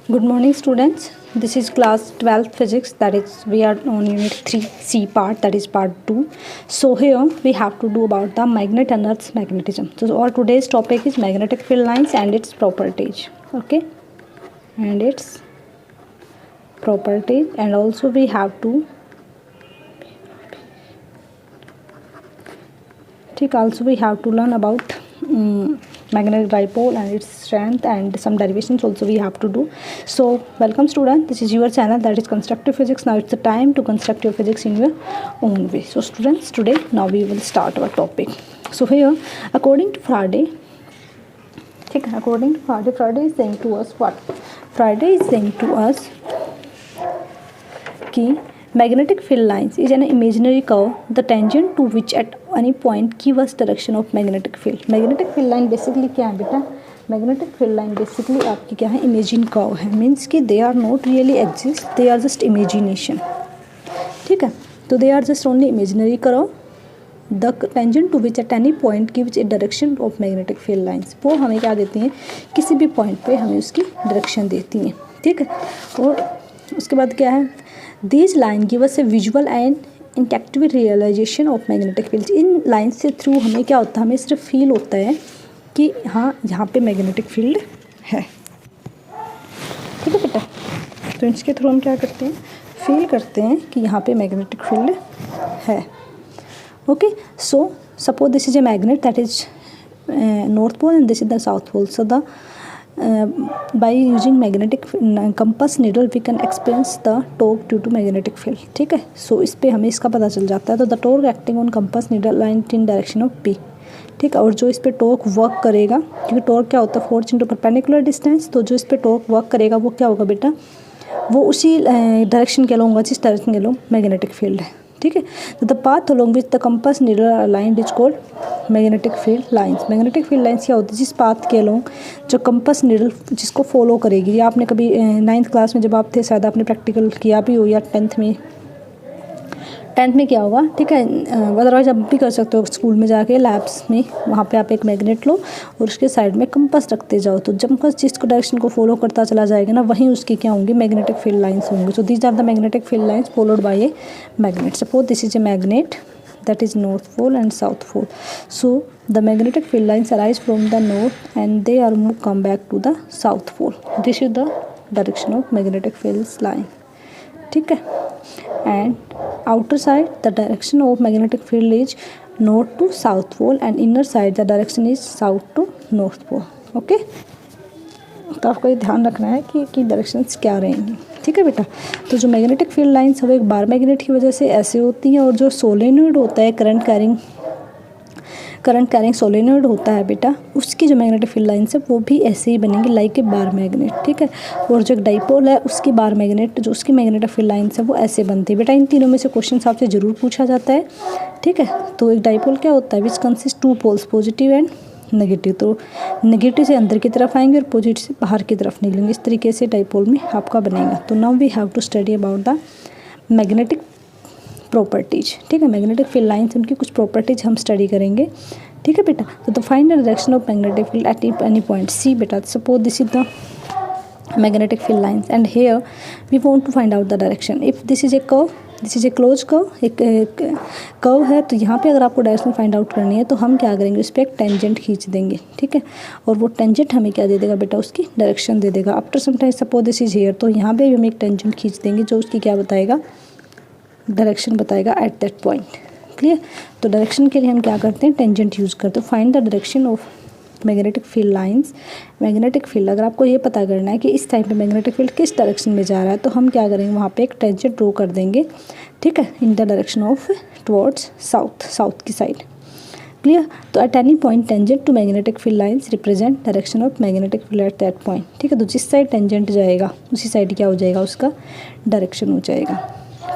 Good morning, students. This is class 12th physics, that is we are on unit 3C part, that is part 2. So here we have to do about the magnet and earth's magnetism. So our today's topic is magnetic field lines and its properties. Okay, and its properties, and also we have to learn about magnetic dipole and its strength, and some derivations also we have to do. So welcome student, this is your channel, that is constructive physics. Now it's the time to construct your physics in your own way. So students, today now we will start our topic. So here, according to Faraday is saying to us what? Faraday is saying to us कि magnetic field lines is an imaginary curve, the tangent to which at any point give us direction of magnetic field. Magnetic field line basically क्या है बेटा? Magnetic field line basically आपकी क्या है? Imagine curve है, means कि they are not really exist, they are just imagination. ठीक है, तो they are just only imaginary curve, the tangent to which at any point gives a direction of magnetic field lines. वो हमें क्या देती हैं? किसी भी पॉइंट पे हमें उसकी डायरेक्शन देती हैं. ठीक है, और उसके बाद क्या है? These line give us a visual and intuitive realization of magnetic fields. In line से थ्रू हमें क्या होता है? हमें सिर्फ फील होता है कि हाँ यहाँ पे मैग्नेटिक फील्ड है. ठीक है बेटा, तो इसके थ्रू हम क्या करते हैं? फील करते हैं कि यहाँ पे मैग्नेटिक फील्ड है. Okay, so suppose this is a magnet that is north pole and this is the south pole. So the by using magnetic compass needle we can experience the torque due to magnetic field. ठीक है, सो इस पे हमें इसका पता चल जाता है. तो the torque acting on compass needle line in direction of P. ठीक है, और जो इस पे टॉर्क वर्क करेगा, क्योंकि टॉर्क क्या होता है? Force into perpendicular distance. तो जो इस पे टॉर्क वर्क करेगा वो क्या होगा बेटा? वो उसी डायरेक्शन के अलोंग, जिस डायरेक्शन के अलोंग मैग्नेटिक फील्ड है. ठीक है, तो the path along which the compass needle aligned is called magnetic field lines. Magnetic field lines क्या होती है? जिस पाथ के अलोंग जो कंपास नीडल जिसको फॉलो करेगी. या आपने कभी 9th क्लास में जब आप थे शायद आपने प्रैक्टिकल किया भी हो, या 10th में क्या होगा. ठीक है, अदरवाइज आप भी कर सकते हो स्कूल में जाके लैब्स में. वहाँ पे आप एक मैग्नेट लो और उसके साइड में कंपास रखते जाओ, तो जब कंपास जिस डायरेक्शन को फॉलो करता चला जाएगा ना, वहीं उसकी क्या होंगी? मैग्नेटिक फील्ड लाइंस होंगे. So these are the magnetic field lines followed by a magnet. Suppose this is a magnet that is north pole and south pole. So the magnetic field lines arise from the north and they are come back to the south pole. This is the direction of magnetic field line. ठीक है, and outer side the direction of magnetic field is north to south pole and inner side the direction is south to north pole. Okay, तो आपको ये ध्यान रखना है कि directions क्या रहेंगी. ठीक है बेटा, तो जो मैग्नेटिक फील्ड लाइंस है वो एक बार मैग्नेट की वजह से ऐसे होती हैं, और जो सोलेनोइड होता है करंट कैरिंग सोलेनोइड होता है बेटा, उसकी जो मैग्नेटिक फील्ड लाइंस है वो भी ऐसे ही बनेंगी लाइक ए बार मैग्नेट. ठीक है, और जो एक डाइपोल है उसकी बार मैग्नेट जो उसकी मैग्नेटिक फील्ड लाइंस है वो ऐसे बनती है. बेटा इन तीनों में से क्वेश्चन आपसे ज़रूर पूछा जाता है. ठीक है, तो एक डाइपोल क्या होता है? Which consist two poles, positive and negative. तो नेगेटिव से अंदर की तरफ आएंगे और पॉजिटिव से बाहर की तरफ निकलेंगे. इस तरीके से डाइपोल में आपका बनेगा. तो now we have to study about the magnetic properties. ठीक है, मैग्नेटिक फील्ड लाइंस उनकी कुछ प्रॉपर्टीज हम स्टडी करेंगे. ठीक है बेटा, तो find the direction of magnetic field at any point C. बेटा suppose this is the magnetic field lines and here we want to find out the direction. If this is a curve, this is a closed curve, एक curve है, तो यहाँ पे अगर आपको direction find out करनी है तो हम क्या करेंगे? उस पर एक टेंजेंट खींच देंगे. ठीक है, और वो टेंजेंट हमें क्या दे देगा बेटा? उसकी डायरेक्शन दे देगा. After some time suppose this is here, तो यहाँ पे भी हम एक टेंजेंट खींच देंगे जो उसकी क्या बताएगा? डायरेक्शन बताएगा एट दैट पॉइंट. क्लियर? तो डायरेक्शन के लिए हम क्या करते हैं? टेंजेंट यूज़ करते हैं. Find the direction of magnetic field lines. Magnetic field अगर आपको ये पता करना है कि इस टाइम पे मैग्नेटिक फील्ड किस डायरेक्शन में जा रहा है, तो हम क्या करेंगे? वहाँ पे एक टेंजेंट ड्रॉ कर देंगे. ठीक है, in the direction of towards south की साइड. क्लियर? तो at any point tangent to magnetic field lines represent direction of magnetic field at that point. ठीक है, तो जिस साइड टेंजेंट जाएगा उसी साइड क्या हो जाएगा? उसका डायरेक्शन हो जाएगा.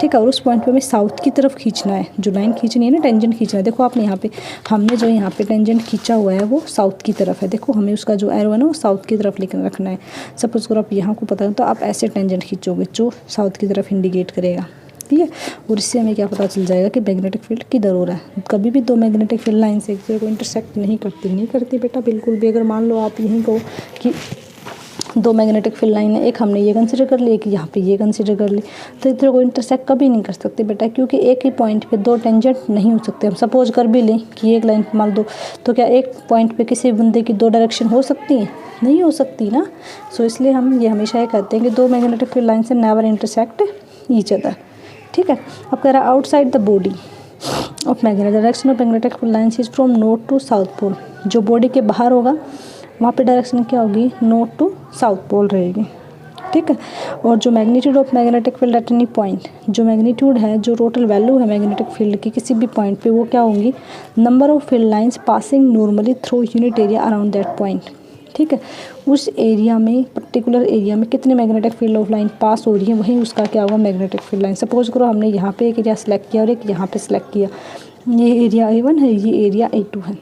ठीक है, और उस पॉइंट पे हमें साउथ की तरफ खींचना है. जो लाइन खींचनी है ना, टेंजेंट खींचना है. देखो आपने यहाँ पे हमने जो यहाँ पे टेंजेंट खींचा हुआ है वो साउथ की तरफ है. देखो हमें उसका जो एरो है ना वो साउथ की तरफ लेकर रखना है. सपोज अगर आप यहाँ को पता है तो आप ऐसे टेंजेंट खींचोगे जो साउथ की तरफ इंडिकेट करेगा. ठीक है, और इससे हमें क्या पता चल जाएगा कि मैग्नेटिक फील्ड किधर हो रहा है. कभी भी दो मैग्नेटिक फील्ड लाइन्स एक दूसरे को इंटरसेक्ट नहीं करती बेटा, बिल्कुल भी. अगर मान लो आप यहीं कहो कि दो मैग्नेटिक फील्ड लाइन है, एक हमने ये कंसिडर कर ली, एक यहाँ पे ये कंसिडर कर ली, तो इधर को इंटरसेक्ट कभी नहीं कर सकते बेटा, क्योंकि एक ही पॉइंट पे दो टेंजेंट नहीं हो सकते। हम सपोज कर भी लें कि एक लाइन मान दो, तो क्या एक पॉइंट पे किसी बंदे की दो डायरेक्शन हो सकती हैं? नहीं हो सकती ना। सो इसलिए हम ये हमेशा ये कहते हैं कि दो मैग्नेटिक फील्ड लाइन से नेवर इंटरसेक्ट ईच अदर। ठीक है। अब कह रहा है outside the body of magnet direction of magnetic field lines is from north to south pole. जो बॉडी के बाहर होगा वहाँ पे डायरेक्शन क्या होगी? नॉर्थ टू साउथ पोल रहेगी। ठीक है। और जो magnitude of magnetic field at any point, जो मैग्नीट्यूड है, जो टोटल वैल्यू है मैग्नेटिक फील्ड की किसी भी पॉइंट पे, वो क्या होंगी? Number of field lines passing normally through unit area around that point. ठीक है। उस एरिया में, पर्टिकुलर एरिया में कितने मैग्नेटिक फील्ड ऑफ लाइन पास हो रही है, वहीं उसका क्या होगा? Magnetic field line. सपोज करो हमने यहाँ पे एक एरिया सेलेक्ट किया और एक यहाँ पे सेलेक्ट किया, ये एरिया A1 है, ये एरिया A2 है,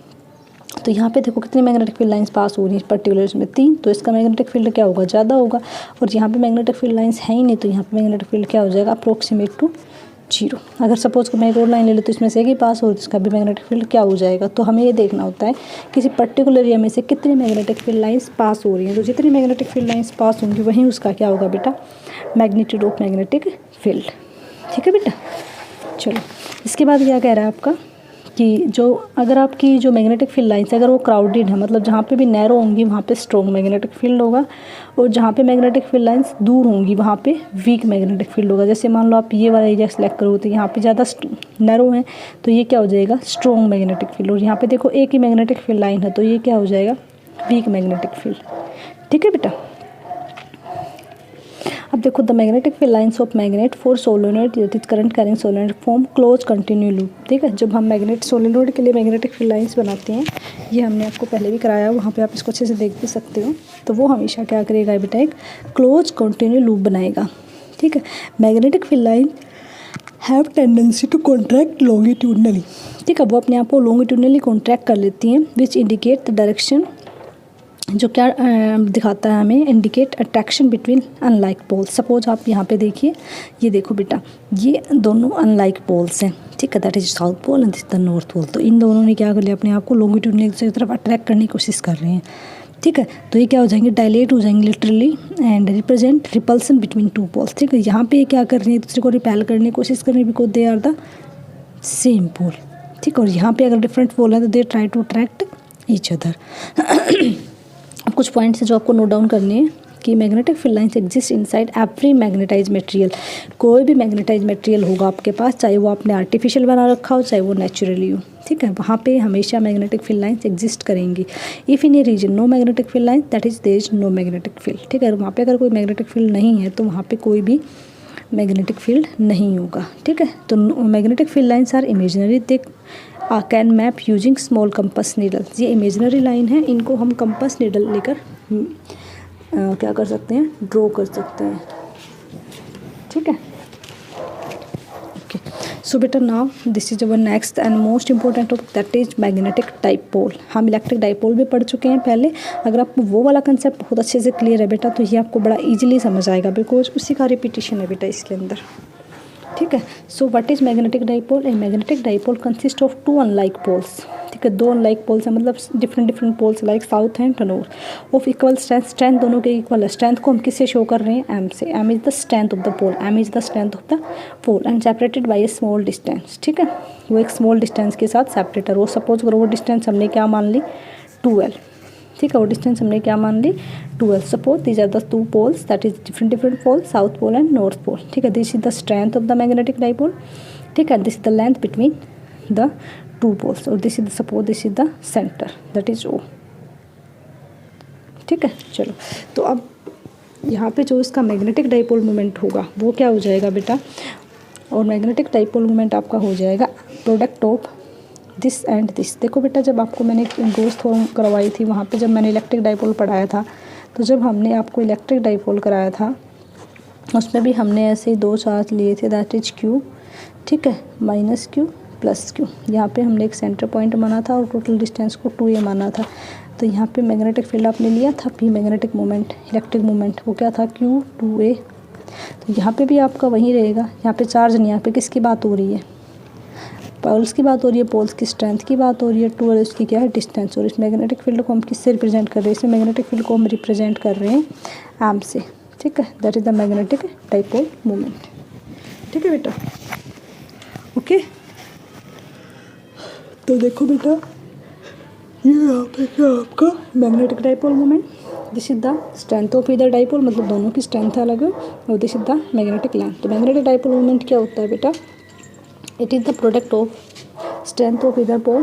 तो यहाँ पे देखो कितनी मैग्नेटिक फील्ड लाइंस पास हो रही है पर्टिकुलर इसमें? 3, तो इसका मैग्नेटिक फील्ड क्या होगा? ज़्यादा होगा। और यहाँ पे मैग्नेटिक फील्ड लाइंस है ही नहीं, तो यहाँ पे मैग्नेटिक फील्ड क्या हो जाएगा? Approximate to 0। अगर सपोज मैं एक और लाइन ले लो तो इसमें से एक ही पास हो, इसका भी मैग्नेटिक फील्ड क्या हो जाएगा? तो हमें ये देखना होता है किसी पर्टिकुलर एरिया में से कितनी मैग्नेटिक फील्ड लाइंस पास हो रही हैं, तो जितनी मैग्नेटिक फील्ड लाइंस पास होंगी वहीं उसका क्या होगा बेटा? Magnitude of magnetic field. ठीक है बेटा। चलो, इसके बाद क्या कह रहा है आपका कि जो अगर आपकी जो मैग्नेटिक फील्ड लाइंस अगर वो क्राउडेड है, मतलब जहाँ पे भी नैरो होंगी वहाँ पे स्ट्रॉन्ग मैग्नेटिक फील्ड होगा, और जहाँ पे मैग्नेटिक फील्ड लाइंस दूर होंगी वहाँ पे वीक मैग्नेटिक फील्ड होगा। जैसे मान लो आप ये वाला एरिया सेलेक्ट करो तो यहाँ पे ज़्यादा नैरो है, तो ये क्या हो जाएगा? Strong magnetic field. और यहाँ पे देखो एक ही मैग्नेटिक फील्ड लाइन है, तो ये क्या हो जाएगा? Weak magnetic field. ठीक है बेटा। अब देखो the magnetic field lines of magnet for solenoid with current carrying solenoid form close continue loop. ठीक है। जब हम मैग्नेट सोलेनोइड के लिए मैग्नेटिक फील्ड लाइंस बनाते हैं, ये हमने आपको पहले भी कराया, वहाँ पे आप इसको अच्छे से देख भी सकते हो, तो वो हमेशा क्या करेगा बेटा? एक क्लोज कंटिन्यू लूप बनाएगा। ठीक है। Magnetic field line have tendency to contract longitudinally. ठीक है। वो अपने आप को लॉन्गिट्यूडनली कॉन्ट्रैक्ट कर लेती हैं, विच इंडिकेट द डायरेक्शन, जो क्या दिखाता है हमें? Indicate attraction between unlike poles. Suppose आप यहाँ पे देखिए, ये देखो बेटा, ये दोनों अनलाइक पोल्स हैं। ठीक है। That is south pole and this the north pole. तो इन दोनों ने क्या कर लिया? अपने आप को लॉन्गिट्यूडनली की तरफ अट्रैक्ट करने की कोशिश कर रहे हैं। ठीक है। तो ये क्या हो जाएंगे? डायलेट हो जाएंगे literally and represent repulsion between two poles. ठीक है। यहाँ पे क्या कर रही है? दूसरे को रिपेल करने की कोशिश कर रही है, because they are the same pole. ठीक है। और यहाँ पे अगर डिफरेंट पोल है तो they try to attract each other. कुछ पॉइंट्स जो आपको नोट डाउन करने हैं कि magnetic field lines exist inside every magnetize material. कोई भी मैग्नेटाइज मटेरियल होगा आपके पास, चाहे वो आपने आर्टिफिशियल बना रखा हो, चाहे वो नेचुरली हो। ठीक है। वहाँ पे हमेशा मैग्नेटिक फील्ड लाइंस एग्जिस्ट करेंगी। If in a region no magnetic field line that is there is no magnetic field. ठीक है। वहाँ पे अगर कोई मैग्नेटिक फील्ड नहीं है तो वहाँ पे कोई भी मैग्नेटिक फील्ड नहीं होगा। ठीक है। तो magnetic field lines are imaginary, they can map using small compass needle. ये इमेजिनरी लाइन है, इनको हम कंपस नीडल लेकर क्या कर सकते हैं? ड्रॉ कर सकते हैं। ठीक है। ओके। सो बेटा now this is our next and most important topic, that is magnetic dipole. हम इलेक्ट्रिक डाइपोल भी पढ़ चुके हैं पहले। अगर आपको वो वाला कंसेप्ट बहुत अच्छे से क्लियर है बेटा, तो ये आपको बड़ा ईजिली समझ आएगा, बिकॉज उसी का रिपीटिशन है बेटा इसके अंदर। ठीक है। So what is magnetic dipole? A magnetic dipole consist of two unlike poles. ठीक है। दो अनलाइक पोल्स हैं, मतलब different poles like south and north of equal strength. Strength दोनों के इक्वल है। स्ट्रेंथ को हम किससे शो कर रहे हैं? एम से। M is the strength of the pole, M is the strength of the pole and separated by a small distance. ठीक है। वो एक स्मॉल डिस्टेंस के साथ सेपरेट है। वो सपोज करो वो डिस्टेंस हमने क्या मान ली? 12। ठीक है। वो डिस्टेंस हमने क्या मान ली? 12। Suppose these are the two poles, that is different pole, south pole and north pole. ठीक है। This is the strength of the magnetic dipole. ठीक है। This is the length between the two poles, और this is the suppose this is the centre, that is O. ठीक है। चलो, तो अब यहाँ पे जो इसका मैग्नेटिक डाइपोल मोमेंट होगा वो क्या हो जाएगा बेटा? और मैग्नेटिक डाइपोल मोमेंट आपका हो जाएगा product of this and this. देखो बेटा, जब आपको मैंने गोस थ्योरम करवाई थी, वहाँ पे जब मैंने इलेक्ट्रिक डाइपोल पढ़ाया था, तो जब हमने आपको इलेक्ट्रिक डाइपोल कराया था उसमें भी हमने ऐसे ही दो चार्ज लिए थे, दैट इज क्यू। ठीक है। Minus Q plus Q. यहाँ पे हमने एक सेंटर पॉइंट माना था और टोटल डिस्टेंस को 2a माना था। तो यहाँ पे मैग्नेटिक फील्ड आपने लिया था p, magnetic moment, electric moment, वो क्या था? q 2a। तो यहाँ पे भी आपका वही रहेगा। यहाँ पे चार्ज नहीं, यहाँ पे किसकी बात हो रही है? पोल्स की बात हो रही है, पोल्स की स्ट्रेंथ की बात हो रही है, टू और उसकी क्या है डिस्टेंस। और इस मैग्नेटिक फील्ड को हम किससे रिप्रेजेंट कर रहे हैं, इसमें मैग्नेटिक फील्ड को हम रिप्रेजेंट कर रहे हैं एम से, ठीक है। That is the magnetic dipole moment, ठीक है बेटा, ओके। तो देखो बेटा ये यहाँ पे क्या आपका magnetic dipole moment, this is the strength of इधर डाइपोल, मतलब दोनों की स्ट्रेंथ अलग है, और this is the magnetic length. तो मैग्नेटिक डाइपोल मोमेंट क्या होता है बेटा, it is the product of strength of इधर पोल,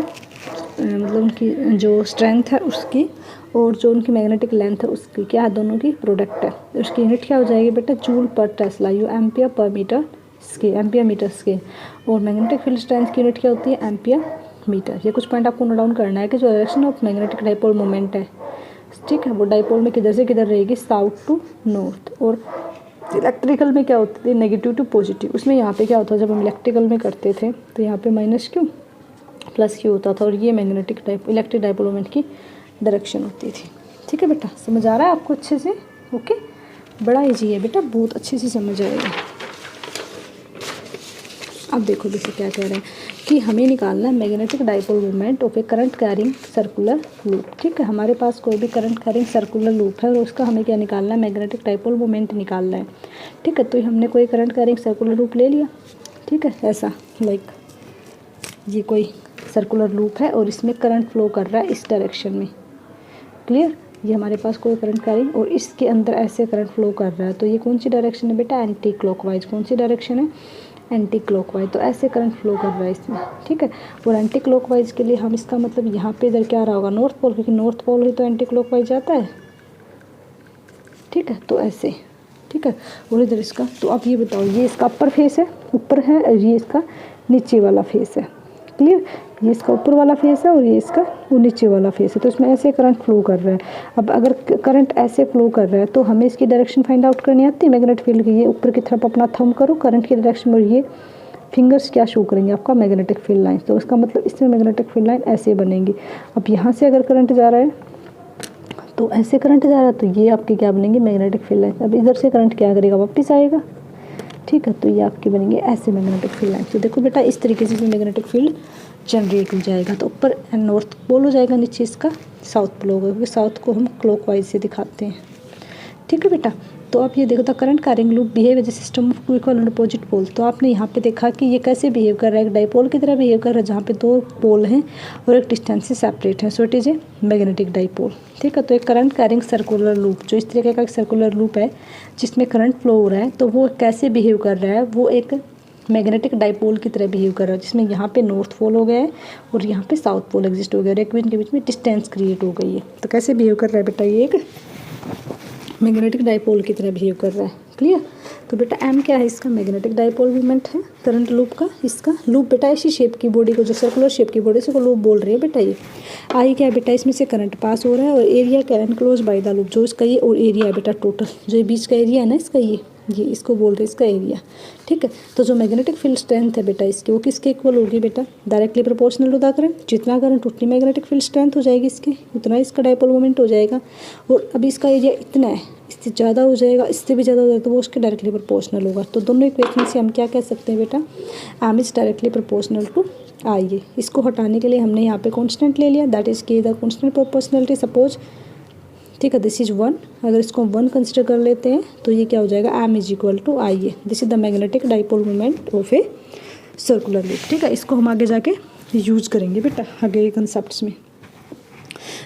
मतलब उनकी जो स्ट्रेंथ है उसकी और जो उनकी मैग्नेटिक लेंथ है उसकी क्या है, दोनों की प्रोडक्ट है। उसकी यूनिट क्या हो जाएगी बेटा, joule per tesla, you ampere per metre square, ampere metre square. और मैग्नेटिक फील्ड स्ट्रेंथ की यूनिट क्या होती है, एम्पियर मीटर। ये कुछ पॉइंट आपको नोट डाउन करना है कि जो direction of magnetic dipole moment है, ठीक है, वो डाइपोल में किधर से किधर रहेगी, साउथ टू नॉर्थ। और इलेक्ट्रिकल में क्या होती थी, नेगेटिव टू पॉजिटिव। उसमें यहाँ पे क्या होता है, जब हम इलेक्ट्रिकल में करते थे तो यहाँ पे माइनस क्यू प्लस क्यू होता था, और ये मैग्नेटिक इलेक्ट्रिक डाइपोल मोमेंट की डायरेक्शन होती थी, ठीक है बेटा। समझ आ रहा है आपको अच्छे से, ओके। बड़ा ईजी है बेटा, बहुत अच्छे से समझ आएगा। अब देखो जैसे क्या कह रहे हैं कि हमें निकालना है magnetic dipole moment of A current carrying circular loop, ठीक है। हमारे पास कोई भी करंट कैरिंग सर्कुलर लूप है और उसका हमें क्या निकालना है, मैग्नेटिक डाइपोल मोमेंट निकालना है, ठीक है। तो हमने कोई करंट कैरिंग सर्कुलर लूप ले लिया, ठीक है, ऐसा लाइक ये कोई सर्कुलर लूप है और इसमें करंट फ्लो कर रहा है इस डायरेक्शन में, क्लियर। ये हमारे पास कोई करंट कैरिंग और इसके अंदर ऐसे करंट फ्लो कर रहा है, तो ये कौन सी डायरेक्शन है बेटा, एंटी क्लॉकवाइज। कौन सी डायरेक्शन है, एंटी क्लॉकवाइज। तो ऐसे करंट फ्लो कर रहा है इसमें, ठीक है। और एंटी क्लॉकवाइज के लिए हम इसका मतलब यहाँ पे इधर क्या रहा होगा, नॉर्थ पोल, क्योंकि नॉर्थ पोल ही तो एंटी क्लॉकवाइज जाता है, ठीक है। तो ऐसे, ठीक है। और इधर इसका, तो आप ये बताओ, ये इसका अपर फेस है, ऊपर है, और ये इसका नीचे वाला फेस है, क्लियर। ये इसका ऊपर वाला फेस है और ये इसका वो नीचे वाला फेस है। तो इसमें ऐसे करंट फ्लो कर रहा है। अब अगर करंट ऐसे फ्लो कर रहा है तो हमें इसकी डायरेक्शन फाइंड आउट करनी आती है मैग्नेटिक फील्ड की। ये ऊपर की तरफ अपना थंब करो करंट की डायरेक्शन में, ये फिंगर्स क्या शो करेंगे, आपका मैग्नेटिक फील्ड लाइन। तो उसका मतलब इसमें मैग्नेटिक फील्ड लाइन ऐसे बनेंगी। अब यहाँ से अगर करंट जा रहा है तो ऐसे करंट जा रहा है, तो ये आपकी क्या बनेंगी, मैग्नेटिक फील्ड लाइन। अब इधर से करंट क्या करेगा, वापस आएगा, ठीक है। तो ये आपकी बनेंगे ऐसे मैग्नेटिक फील्ड लाइन। तो देखो बेटा इस तरीके से मैग्नेटिक फील्ड जनरेट हो जाएगा। तो ऊपर नॉर्थ पोल हो जाएगा, नीचे इसका साउथ पोल होगा, क्योंकि साउथ को हम क्लॉकवाइज से दिखाते हैं, ठीक है बेटा। तो आप ये देखो, the current carrying loop behave as a system of two equal and opposite pole. तो आपने यहाँ पे देखा कि ये कैसे बिहेव कर रहा है, एक डाइपोल की तरह बिहेव कर रहा है, जहाँ पे दो पोल हैं और एक डिस्टेंस से सेपरेट है। So it is a magnetic dipole, ठीक है। तो एक करंट कैरिंग सर्कुलर लूप, जो इस तरीके का एक सर्कुलर लूप है जिसमें करंट फ्लो हो रहा है, तो वो कैसे बिहेव कर रहा है, वो एक मैग्नेटिक डाइपोल की तरह बिहेव कर रहा है, जिसमें यहाँ पे नॉर्थ पोल हो गया है और यहाँ पे साउथ पोल एग्जिस्ट हो गया और एक इनके बीच में डिस्टेंस क्रिएट हो गई है। तो कैसे बिहेव कर रहा है बेटा, ये एक मैग्नेटिक डाइपोल की तरह बिहेव कर रहा है, क्लियर। तो बेटा एम क्या है, इसका मैग्नेटिक डाइपोल मोमेंट है करंट लूप का। इसका लूप बेटा ऐसी शेप की बॉडी को, जो सर्कुलर शेप की बॉडी से को लूप बोल रही है बेटा। ये आई क्या है बेटा, इसमें से करंट पास हो रहा है और एरिया क्या है, एनक्लोज बाय द लूप, जो इसका ये और एरिया है बेटा टोटल, जो बीच का एरिया है ना इसका, ये इसको बोल रहे हैं इसका एरिया, ठीक है। तो जो मैग्नेटिक फील्ड स्ट्रेंथ है बेटा इसकी, वो किसके इक्वल होगी बेटा, directly proportional to the current. जितना करंट उतनी मैग्नेटिक फील्ड स्ट्रेंथ हो जाएगी इसकी, उतना इसका डाइपोल मोमेंट हो जाएगा। और अभी इसका एरिया इतना है, इससे ज़्यादा हो जाएगा, इससे भी ज़्यादा हो जाएगा, तो वो उसके डायरेक्टली प्रोपोर्शनल होगा। तो दोनों इक्वेशन से हम क्या कह सकते हैं बेटा, M is directly proportional to I. इसको हटाने के लिए हमने यहाँ पे कॉन्स्टेंट ले लिया, दैट इज के द कॉन्स्टेंट प्रोपोर्शनलिटी, सपोज, ठीक है, दिस इज 1। अगर इसको 1 कंसिडर कर लेते हैं तो ये क्या हो जाएगा, M is equal to I A. This is the magnetic dipole moment of a circular loop, ठीक है। इसको हम आगे जाके यूज करेंगे बेटा आगे कंसेप्ट्स में।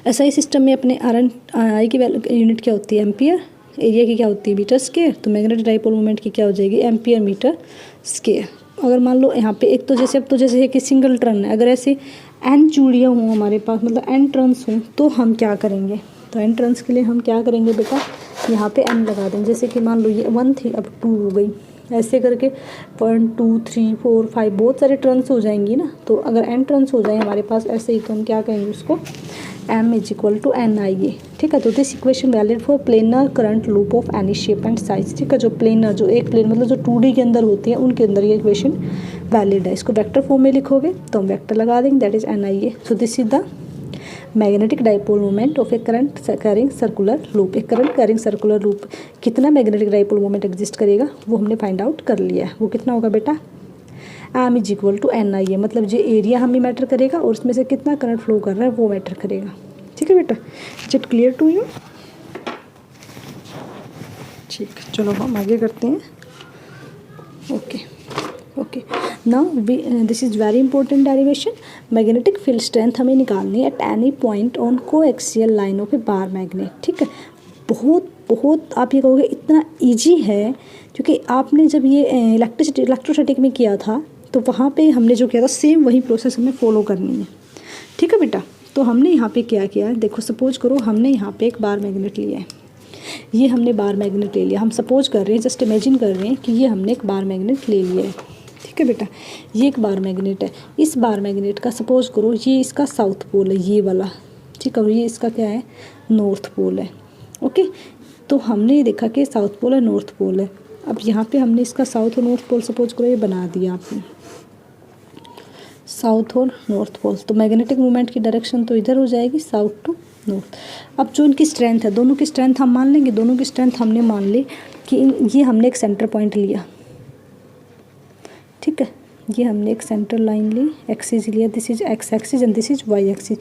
ऐसा ही सिस्टम में अपने आर एन आई की यूनिट क्या होती है, एम्पियर, एरिया की क्या होती है, मीटर स्क्वायर। तो मैग्नेटिक डाइपोल मोमेंट की क्या हो जाएगी, एम्पियर मीटर स्क्वायर। अगर मान लो यहाँ पे एक तो जैसे, अब तो जैसे है कि सिंगल टर्न है, अगर ऐसे एन चूड़ियाँ हों हमारे पास, मतलब एन टर्न्स हों, तो हम क्या करेंगे, तो एन टर्न्स के लिए हम क्या करेंगे बेटा, यहाँ पे एन लगा देंगे। जैसे कि मान लो ये 1 थी, अब 2 हो गई, ऐसे करके 1 2 3 4 5 बहुत सारे टर्न्स हो जाएंगी ना। तो अगर एन टर्न्स हो जाए हमारे पास ऐसे ही, तो हम क्या कहेंगे उसको, M is equal to N I A, ठीक है। तो this equation valid for planar current loop of any shape and size, ठीक है। जो प्लेनर, जो एक प्लेन मतलब जो 2D के अंदर होती है, उनके अंदर ये इक्वेशन वैलिड है। इसको वेक्टर फॉर्म में लिखोगे तो हम वेक्टर लगा देंगे, that is an I A. So this is the magnetic dipole moment of A current carrying circular loop. एक करंट कैरिंग सर्कुलर लूप कितना मैग्नेटिक डाइपोल मोमेंट एग्जिस्ट करेगा वो हमने फाइंड आउट कर लिया है। वो कितना होगा बेटा, M is equal to N I है, मतलब जो एरिया हमें मैटर करेगा और उसमें से कितना करंट फ्लो कर रहा है वो मैटर करेगा। ठीक है बेटा, is it clear to you? ठीक, चलो हम आगे करते हैं। Okay now this is very important derivation. Magnetic field strength हमें निकालनी है at any point on coaxial line of a bar magnet. ठीक है, बहुत आप ये कहोगे इतना इजी है, क्योंकि आपने जब ये इलेक्ट्रोस्टैटिक में किया था तो वहाँ पे हमने जो किया था सेम वही प्रोसेस हमें फॉलो करनी है। ठीक है बेटा, तो हमने यहाँ पे क्या किया है, देखो सपोज करो हमने यहाँ पे एक बार मैग्नेट लिया है, ये हमने बार मैग्नेट ले लिया। हम सपोज कर रहे हैं, जस्ट इमेजिन कर रहे हैं कि ये हमने एक बार मैग्नेट ले लिया है। ठीक है बेटा, ये एक बार मैग्नेट है। इस बार मैग्नेट का सपोज करो ये इसका साउथ पोल है, ये वाला। ठीक है, और ये इसका क्या है, नॉर्थ पोल है। ओके, तो हमने देखा कि साउथ पोल है, नॉर्थ पोल है। अब यहाँ पे हमने इसका साउथ और नॉर्थ पोल सपोज करो ये बना दिया आपने, साउथ और नॉर्थ पोल। तो मैग्नेटिक मूवमेंट की डायरेक्शन तो इधर हो जाएगी, साउथ टू नॉर्थ। अब जो इनकी स्ट्रेंथ है, दोनों की स्ट्रेंथ हम मान लेंगे। दोनों की स्ट्रेंथ हमने मान ली कि ये हमने एक सेंटर पॉइंट लिया। ठीक है, ये हमने एक सेंटर लाइन ली, एक्सिस लिया, this is X axis and this is Y axis.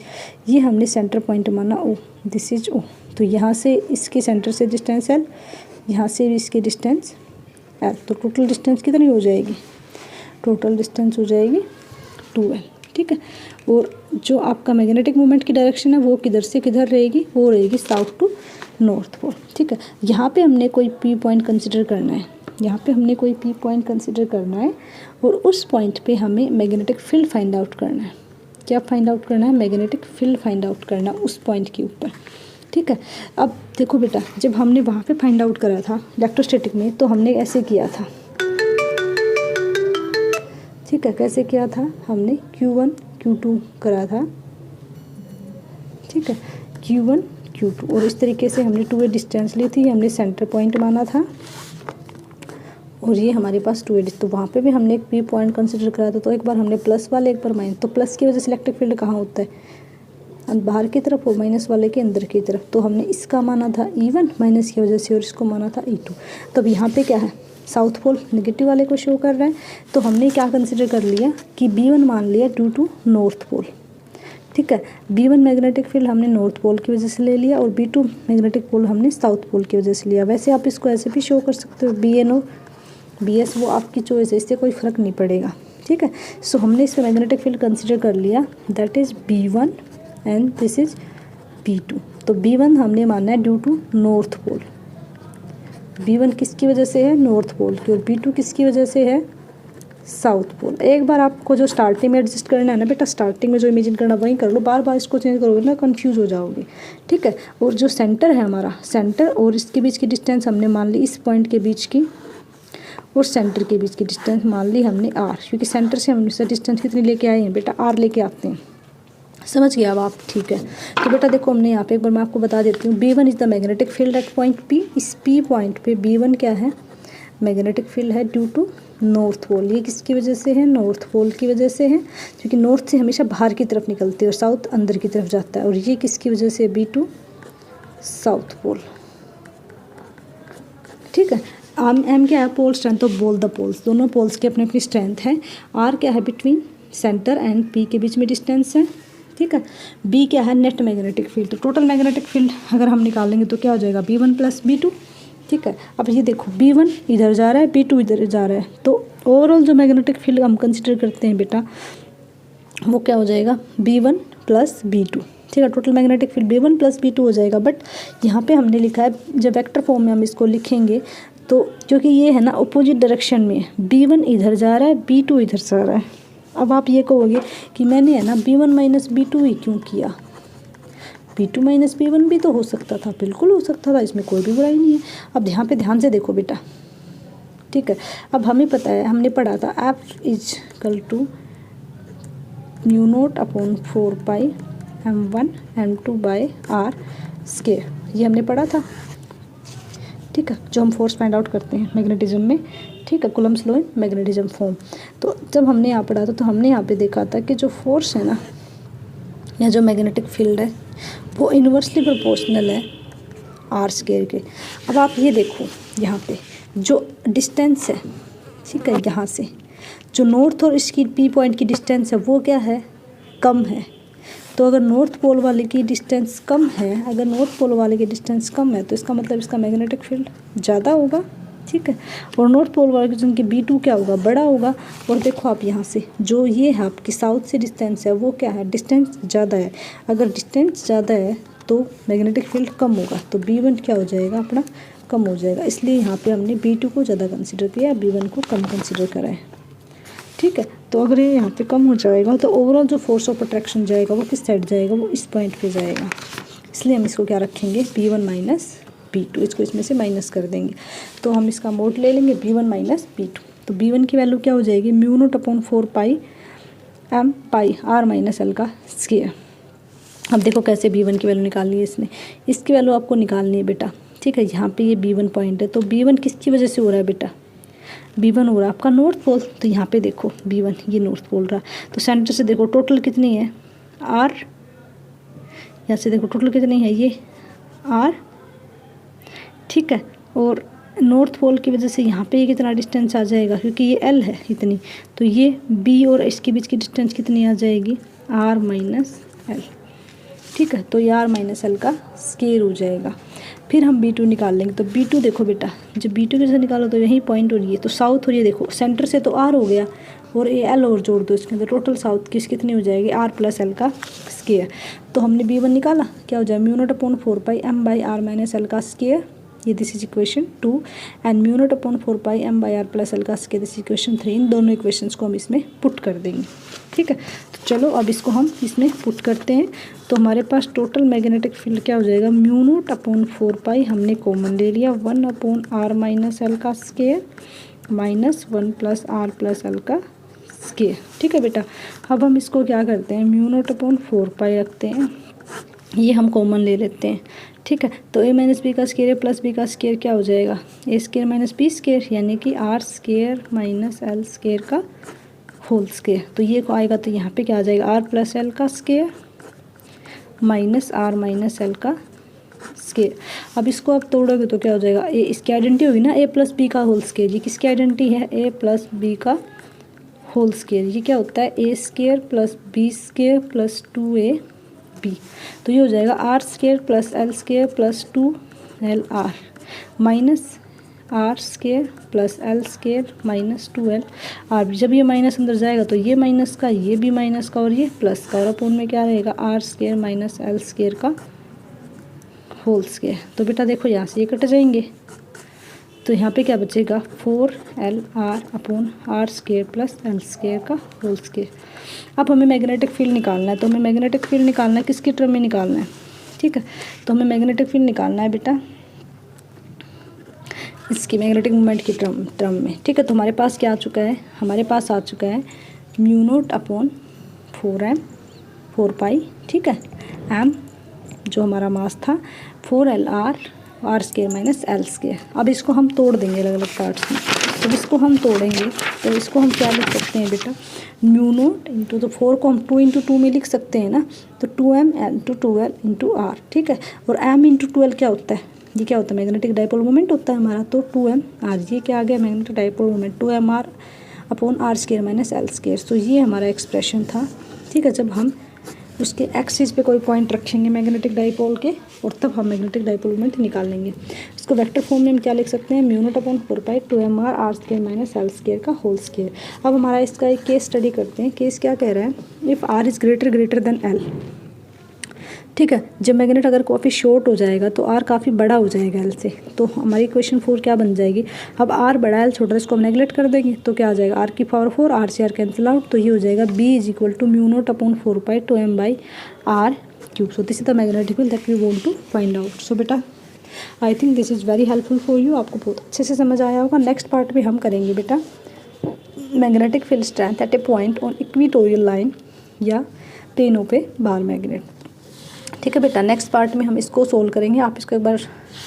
ये हमने सेंटर पॉइंट माना ओ, दिस इज ओ। तो यहाँ से इसके सेंटर से डिस्टेंस एल, यहाँ से भी इसकी डिस्टेंस एल। तो टोटल डिस्टेंस कितनी हो जाएगी, टोटल डिस्टेंस हो जाएगी 2l। ठीक है, और जो आपका मैग्नेटिक मूवमेंट की डायरेक्शन है वो किधर से किधर रहेगी, वो रहेगी साउथ टू नॉर्थ पोल। ठीक है, यहाँ पे हमने कोई पी पॉइंट कंसिडर करना है, यहाँ पे हमने कोई पी पॉइंट कंसिडर करना है और उस पॉइंट पे हमें मैग्नेटिक फील्ड फाइंड आउट करना है। क्या फाइंड आउट करना है, मैग्नेटिक फील्ड फाइंड आउट करना उस पॉइंट के ऊपर। ठीक है, अब देखो बेटा, जब हमने वहाँ पे फाइंड आउट करा था इलेक्ट्रोस्टैटिक में तो हमने ऐसे किया था। ठीक है, कैसे किया था, हमने Q1 Q2 करा था। ठीक है, Q1 Q2, और इस तरीके से हमने 2a डिस्टेंस ली थी, हमने सेंटर पॉइंट माना था और ये हमारे पास 2a। तो वहाँ पे भी हमने एक पी पॉइंट कंसिडर करा था। तो एक बार हमने प्लस वाले, एक बार माइनस। तो प्लस की वजह से इलेक्ट्रिक फील्ड कहाँ होता है, बाहर की तरफ, और माइनस वाले के अंदर की तरफ। तो हमने इसका माना था E1 माइनस की वजह से, और इसको माना था E2। तब यहाँ पे क्या है, साउथ पोल नेगेटिव वाले को शो कर रहा है। तो हमने क्या कंसिडर कर लिया कि B1 मान लिया ड्यू टू नॉर्थ पोल। ठीक है, B1 मैग्नेटिक फील्ड हमने नॉर्थ पोल की वजह से ले लिया और B2 मैग्नेटिक पोल हमने साउथ पोल की वजह से लिया। वैसे आप इसको ऐसे भी शो कर सकते हो, BN और BS, वो आपकी चॉइस है, इससे कोई फ़र्क नहीं पड़ेगा। ठीक है, सो हमने इसमें मैग्नेटिक फील्ड कंसिडर कर लिया, that is B1 and this is B2। तो B1 हमने माना है due to north pole. B1 किसकी वजह से है, नॉर्थ पोल की, और B2 किसकी वजह से है, साउथ पोल। एक बार आपको जो स्टार्टिंग में एडजस्ट करना है ना बेटा, स्टार्टिंग में जो इमेजिन करना वही कर लो, बार बार इसको चेंज करोगे ना कंफ्यूज हो जाओगे। ठीक है, और जो सेंटर है हमारा, सेंटर और इसके बीच की डिस्टेंस हमने मान ली, इस पॉइंट के बीच की और सेंटर के बीच की डिस्टेंस मान ली हमने r, क्योंकि सेंटर से हम इससे डिस्टेंस कितनी लेके आए हैं बेटा, r लेके आते हैं। समझ गया अब आप? ठीक है, तो बेटा देखो हमने यहाँ पे एक बार मैं आपको बता देती हूँ, B1 is the magnetic field eight point P। इस P पॉइंट पे B1 क्या है, मैग्नेटिक फील्ड है ड्यू टू नॉर्थ पोल। ये किसकी वजह से है, नॉर्थ पोल की वजह से है, क्योंकि नॉर्थ से हमेशा बाहर की तरफ निकलती है और साउथ अंदर की तरफ जाता है। और ये किसकी वजह से, B2 साउथ पोल। ठीक है, M क्या है, पोल स्ट्रेंथ ऑफ बोल द पोल्स, दोनों पोल्स की अपनी अपनी स्ट्रेंथ है। R क्या है, बिटवीन सेंटर एंड P के बीच में डिस्टेंस है। ठीक है, B क्या है, नेट मैग्नेटिक फील्ड। तो टोटल मैग्नेटिक फील्ड अगर हम निकालेंगे तो क्या हो जाएगा, B1 प्लस B2। ठीक है, अब ये देखो B1 इधर जा रहा है, B2 इधर जा रहा है, तो ओवरऑल जो मैग्नेटिक फील्ड हम कंसिडर करते हैं बेटा वो क्या हो जाएगा, B1 प्लस B2। ठीक है, total magnetic field B1 plus B2 हो जाएगा। बट यहाँ पे हमने लिखा है, जब वेक्टर फॉर्म में हम इसको लिखेंगे तो क्योंकि ये है ना अपोजिट डायरेक्शन में, B1 इधर जा रहा है, B2 इधर जा रहा है। अब आप ये कहोगे कि मैंने है ना B1 माइनस B2 ही क्यों किया, B2 माइनस B1 भी तो हो सकता था, बिल्कुल हो सकता था, इसमें कोई भी बुराई नहीं है। अब यहाँ पे ध्यान से देखो बेटा। ठीक है, अब हमें पता है, हमने पढ़ा था F is equal to mu naught upon 4 pi M1 M2 by R square, ये हमने पढ़ा था। ठीक है, जो हम फोर्स फाइंड आउट करते हैं मैग्नेटिज्म में। ठीक है, Coulomb's law in magnetism form. तो जब हमने यहाँ पढ़ा था तो हमने यहाँ पे देखा था कि जो फोर्स है ना, या जो मैग्नेटिक फील्ड है वो इन्वर्सली प्रोपोर्शनल है R स्क्वायर के। अब आप ये देखो यहाँ पे जो डिस्टेंस है, ठीक है, यहाँ से, जो नॉर्थ और इसकी पी पॉइंट की डिस्टेंस है वो क्या है, कम है। तो अगर नॉर्थ पोल वाले की डिस्टेंस कम है, अगर नॉर्थ पोल वाले की डिस्टेंस कम है तो इसका मतलब इसका मैग्नेटिक फील्ड ज़्यादा होगा, ठीक है। और नॉर्थ पोल वाले जिनकी B2 क्या होगा, बड़ा होगा। और देखो आप यहाँ से जो ये है आपकी साउथ से डिस्टेंस है वो क्या है, डिस्टेंस ज़्यादा है। अगर डिस्टेंस ज़्यादा है तो मैग्नेटिक फील्ड कम होगा, तो B1 क्या हो जाएगा अपना, कम हो जाएगा। इसलिए यहाँ पे हमने B2 को ज़्यादा कंसिडर किया, B1 को कम कंसिडर करा है, ठीक है। तो अगर ये यहाँ पे कम हो जाएगा तो ओवरऑल जो फोर्स ऑफ अट्रैक्शन जाएगा वो किस साइड जाएगा, वो इस पॉइंट पे जाएगा। इसलिए हम इसको क्या रखेंगे, B1 माइनस B2, इसको इसमें से माइनस कर देंगे। तो हम इसका मोड ले लेंगे B1 माइनस B2। तो B1 की वैल्यू क्या हो जाएगी, μ0/4 पाई m पाई r माइनस l का स्क्वायर। अब देखो कैसे B1 की वैल्यू निकालनी है इसमें, इसकी वैल्यू आपको निकालनी है बेटा, ठीक है। यहाँ पे ये B1 पॉइंट है, तो B1 किसकी वजह से हो रहा है बेटा, B1 हो रहा है आपका नॉर्थ पोल। तो यहाँ पे देखो B1 ये नॉर्थ पोल रहा, तो सेंटर से देखो टोटल कितनी है R, यहाँ से देखो टोटल कितनी है ये R, ठीक है। और नॉर्थ पोल की वजह से यहाँ पे ये कितना डिस्टेंस आ जाएगा, क्योंकि ये L है इतनी, तो ये B और इसके बीच की डिस्टेंस कितनी आ जाएगी, R माइनस L, ठीक है। तो ये R माइनस L का स्क्वायर हो जाएगा। फिर हम B2 निकाल लेंगे। तो B2 देखो बेटा, जब B2 कैसे निकालो तो यही पॉइंट और ये तो साउथ, और ये देखो सेंटर से तो R हो गया और ये L और जोड़ दो इसके अंदर, टोटल साउथ की कितनी हो जाएगी, R प्लस L का स्क्वायर। तो हमने B1 निकाला, क्या हो जाएगा, μ0/4 pi m by r minus L का स्क्वायर, ये this is equation 2, and μ0/4 pi m by r plus L का स्क्वायर, दिस इक्वेशन 3। इन दोनों इक्वेशंस को हम इसमें पुट कर देंगे, ठीक है। तो चलो अब इसको हम इसमें पुट करते हैं। तो हमारे पास टोटल मैग्नेटिक फील्ड क्या हो जाएगा, μ0/4 पाई हमने कॉमन ले लिया, 1/r माइनस L का square minus 1 plus r plus L का स्क्वायर, ठीक है बेटा। अब हम इसको क्या करते हैं, μ0/4 पाई रखते हैं, ये हम कॉमन ले लेते हैं, ठीक है। तो a माइनस बी का स्क्वायर प्लस बी का स्क्वायर क्या हो जाएगा, ए स्क्वायर माइनस बी स्क्वायर, यानी कि r square minus L square का होल स्क्वायर। तो ये को आएगा तो यहाँ पे क्या आ जाएगा, r प्लस L का square minus r minus L का स्क्वायर। अब इसको आप तोड़ोगे तो क्या हो जाएगा, ए इसकी आइडेंटिटी होगी ना, a प्लस बी का होल स्क्वायर। ये किसकी आइडेंटिटी है, a प्लस बी का होल स्क्वायर। ये क्या होता है, a square plus B square plus 2ab। तो ये हो जाएगा r square plus L square plus 2LR minus r square plus L square minus 2LR। जब ये माइनस अंदर जाएगा तो ये माइनस का, ये भी माइनस का और ये प्लस का, और अपोन में क्या रहेगा, r square minus L square का होल स्क्वायर। तो बेटा देखो यहाँ से ये कट जाएंगे, तो यहाँ पे क्या बचेगा, 4LR upon r square plus L square का होल स्क्वायर। अब हमें मैग्नेटिक फील्ड निकालना है, तो हमें मैग्नेटिक फील्ड निकालना है किसके टर्म में निकालना है, ठीक है। तो हमें मैग्नेटिक फील्ड निकालना है बेटा इसकी मैग्नेटिक मोमेंट की टर्म में, ठीक है। तो हमारे पास क्या आ चुका है, हमारे पास आ चुका है μ0/4 पाई, ठीक है, m जो हमारा मास था 4LR r square minus L square. अब इसको हम तोड़ देंगे अलग अलग पार्ट्स में। तो इसको हम तोड़ेंगे तो इसको हम क्या लिख सकते हैं बेटा, μ0 इंटू, तो 4 को हम 2 इंटू 2 में लिख सकते हैं ना, तो 2m into 2L into r, ठीक है। और m इंटू 2L क्या होता है, ये क्या होता है, मैग्नेटिक डाइपोल मोमेंट होता है हमारा। तो 2mr, ये क्या आ गया, magnetic dipole moment 2mr upon r square minus L square. तो ये हमारा एक्सप्रेशन था, ठीक है। जब हम उसके एक्सिस पे कोई पॉइंट रखेंगे मैग्नेटिक डाइपोल के, और तब हम मैग्नेटिक डाइपोल मोमेंट निकाल लेंगे। इसको वेक्टर फॉर्म में हम क्या लिख सकते हैं, μ0/4 पाई 2mr r square minus L square का होल स्क्वायर। अब हमारा इसका एक केस स्टडी करते हैं। केस क्या कह रहा है, if r is greater than L, ठीक है। जब मैग्नेट अगर काफ़ी शॉर्ट हो जाएगा तो r काफ़ी बड़ा हो जाएगा L से, तो हमारी इक्वेशन 4 क्या बन जाएगी। अब r बड़ा L छोटा, इसको हम नेगलेक्ट कर देंगे तो क्या आ जाएगा, r की पावर 4, r से r कैंसिल आउट, तो ये हो जाएगा b is equal to μ0/4 pi 2m by r cube. So this is the magnetic field that we want to find out. So बेटा I think this is very helpful for you, आपको बहुत अच्छे से समझ आया होगा। नेक्स्ट पार्ट में हम करेंगे बेटा magnetic field strength eight A point on equatorial line या प्लेनों पे बार मैग्नेट, ठीक है बेटा। नेक्स्ट पार्ट में हम इसको सोल्व करेंगे। आप इसको एक बार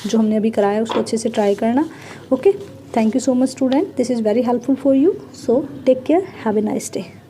जो हमने अभी कराया उसको अच्छे से ट्राई करना, okay. Thank you so much student, this is very helpful for you. So take care, have a nice day.